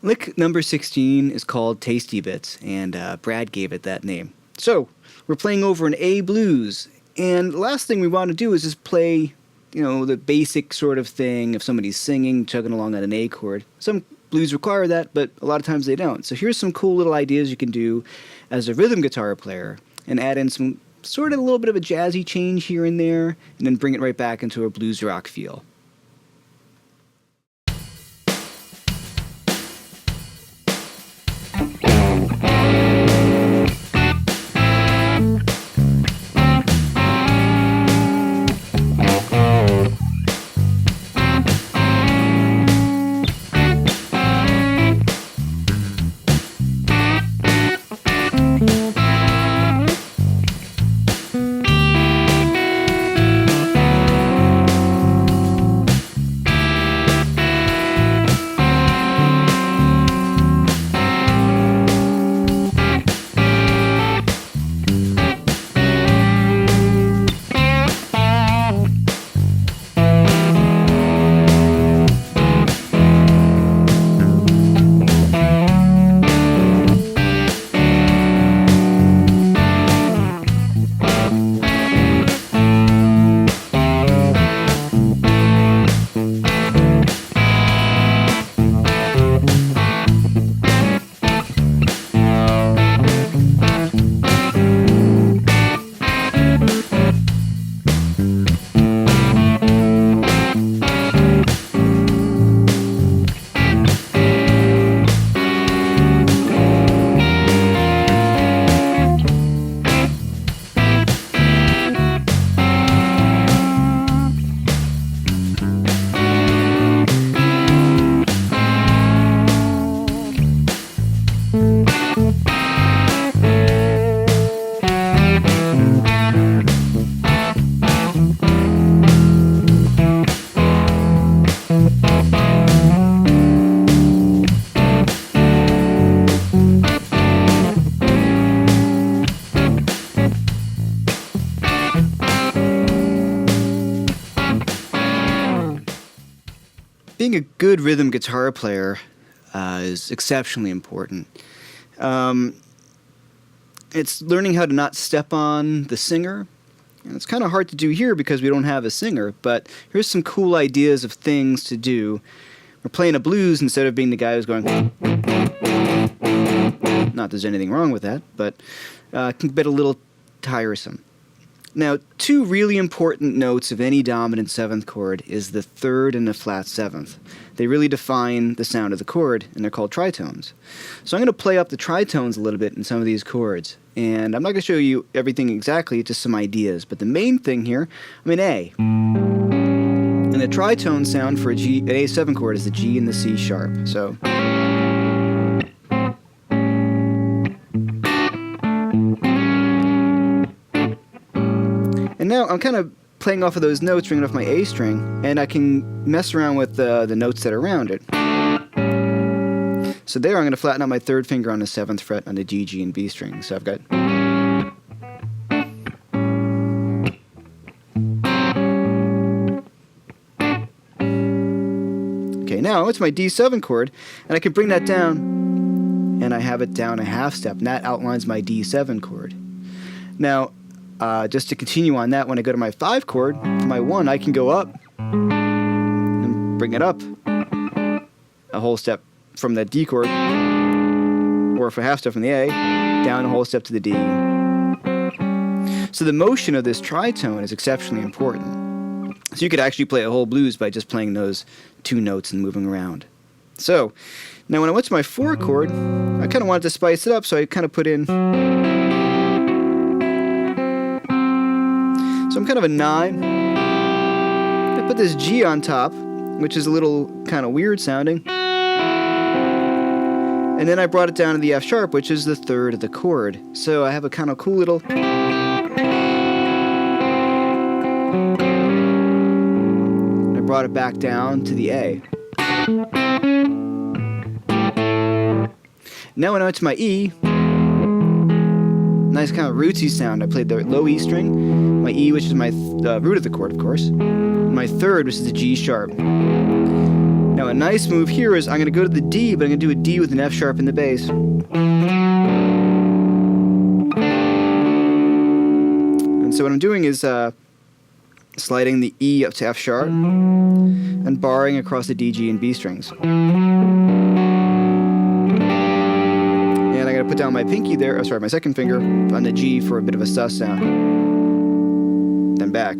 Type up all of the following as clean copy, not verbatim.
Lick number 16 is called Tasty Bits, and Brad gave it that name. So, we're playing over an A blues, and the last thing we want to do is just play, the basic sort of thing of somebody's singing, chugging along on an A chord. Some blues require that, but a lot of times they don't. So here's some cool little ideas you can do as a rhythm guitar player, and add in some sort of a little bit of a jazzy change here and there, and then bring it right back into a blues rock feel. Being a good rhythm guitar player is exceptionally important. It's learning how to not step on the singer. And it's kind of hard to do here because we don't have a singer, but here's some cool ideas of things to do. We're playing a blues instead of being the guy who's going... Not that there's anything wrong with that, but it can get a little tiresome. Now, two really important notes of any dominant seventh chord is the third and the flat seventh. They really define the sound of the chord, and they're called tritones. So I'm going to play up the tritones a little bit in some of these chords. And I'm not going to show you everything exactly, just some ideas. But the main thing here, I'm in A. And the tritone sound for an A7 chord is the G and the C sharp. So... And now I'm kind of playing off of those notes, ringing off my A string, and I can mess around with the notes that are around it. So there I'm going to flatten out my third finger on the 7th fret on the G, G, and B string. So I've got... Okay, now it's my D7 chord, and I can bring that down, and I have it down a half step, and that outlines my D7 chord. Now, just to continue on that, when I go to my 5 chord, for my 1, I can go up and bring it up a whole step from the D chord, or for a half step from the A, down a whole step to the D. So the motion of this tritone is exceptionally important. So you could actually play a whole blues by just playing those 2 notes and moving around. So, now when I went to my 4 chord, I kind of wanted to spice it up, so I kind of put in... So I'm kind of a 9. I put this G on top, which is a little kind of weird sounding. And then I brought it down to the F sharp, which is the 3rd of the chord. So I have a kind of cool little... I brought it back down to the A. Now when I went to my E, nice kind of rootsy sound. I played the low E string, my E, which is my root of the chord, of course, and my 3rd, which is the G sharp. Now a nice move here is I'm going to go to the D, but I'm going to do a D with an F sharp in the bass. And so what I'm doing is sliding the E up to F sharp and barring across the D, G, and B strings. And I'm going to put down my pinky there, my second finger on the G for a bit of a sus sound. Then back.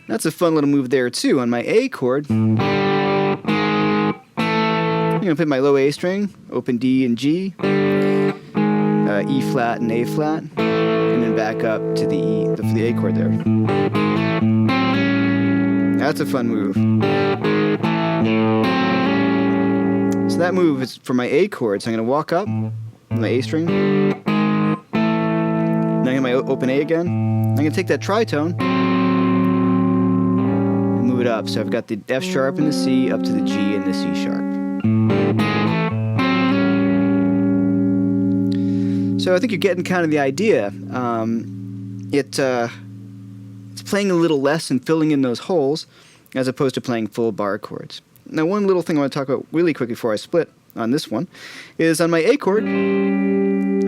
That's a fun little move there too. On my A chord, I'm going to play my low A string, open D and G, E flat and A flat, and then back up to the E, for the A chord there. That's a fun move. So that move is for my A chord, so I'm going to walk up my A string, then I'm going to my open A again. I'm going to take that tritone, move it up. So I've got the F sharp and the C up to the G and the C sharp. So I think you're getting kind of the idea. It's playing a little less and filling in those holes as opposed to playing full bar chords. Now one little thing I want to talk about really quick before I split on this one is on my A chord, I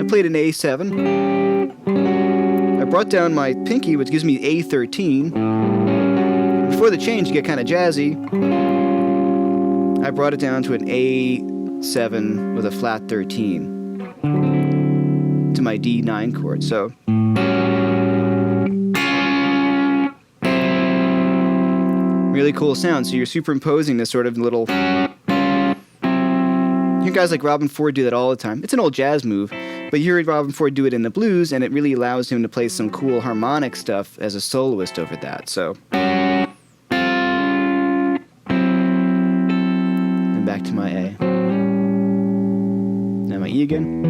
played an A7. I brought down my pinky, which gives me A13. Before the change, you get kind of jazzy. I brought it down to an A7 with a flat 13 to my D9 chord. So really cool sound. So you're superimposing this sort of little. You guys like Robben Ford do that all the time. It's an old jazz move, but you heard Robben Ford do it in the blues, and it really allows him to play some cool harmonic stuff as a soloist over that. So. Back to my A. Now my E again.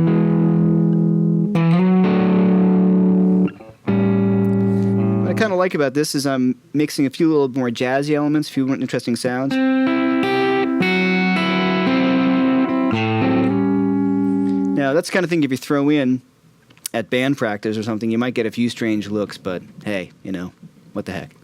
What I kind of like about this is I'm mixing a few little more jazzy elements, a few more interesting sounds. Now that's the kind of thing if you throw in at band practice or something, you might get a few strange looks, but hey, what the heck.